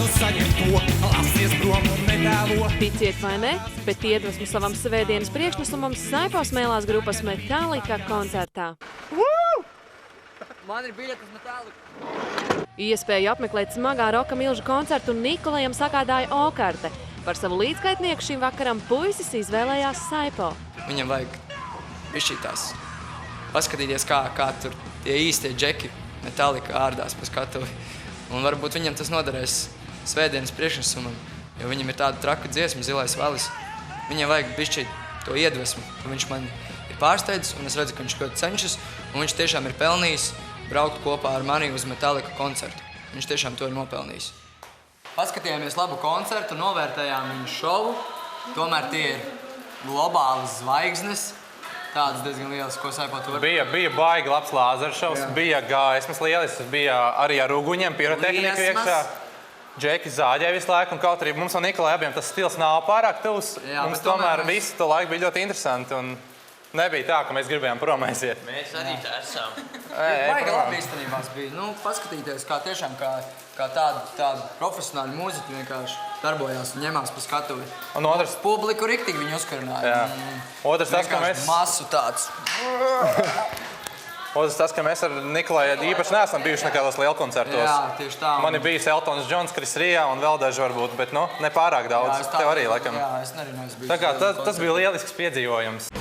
nu saņem to, lasies prom un netēlo. Ticiet vai ne, bet iedvesmu savam svētdienas priekšnesumam Saipo smēlās grupas Metallica koncertā. Man ir biļetes Metallica. Iespēju apmeklēt smagā roka milžu koncertu Nikolajam sagādāja O-karte. Par savu līdzgaitnieku šim vakaram puisis izvēlējās Saipo. Viņam vajag bišķītās paskatīties, kā tur tie īstie džeki Metallica ārdās pa skatuvi. Un varbūt viņam tas noderēs svētdienas priekšnesumam, jo viņam ir tāda traka dziesma, Zilais valis. Viņam vajag bišķīt to iedvesmu, ka viņš man ir pārsteidzis, un es redzu, ka viņš ļoti cenšas, un viņš tiešām ir pelnījis braukt kopā ar mani uz Metallica koncertu. Viņš tiešām to ir nopelnījis. Paskatījāmies labu koncertu, novērtējām viņu šovu. Tomēr tie ir globālas zvaigznes. Tādas diezgan lielas, ko Saipo tu var... Bija baigi labs lāzeršovs, bija gaismas lielisks, bija arī ar uguņiem, pirotehniku iekšā. Džeki zāģēja visu laiku, un kaut arī mums un Nikolai abiem tas stils nav pārāk tuvs. Mums tomēr visu to laiku bija ļoti interesanti, un nebija tā, ka mēs gribējām prom aiziet. Mēs arī tā esam. Baigi labi īstenībās bija. Nu, paskatīties, kā tiešām kā tādi profesionāļi mūziķi vienkārši darbojās un ņemās pa skatuvi. Un otrs... Publiku riktīgi viņi uzkarināja. Otrs tas, ka mēs... Masu tāds. Otrs tas, ka mēs ar Nikolai īpaši neesam bijuši nekādos lielkoncertos. Jā, tieši tā. Man ir bijis Eltons Džons, Kris Rijā un vēl daži varbūt, bet ne pārāk daudz. Tev arī, laikam. Jā, es arī neesmu bijis. Tā kā tas bija lielisks piedzīvojums.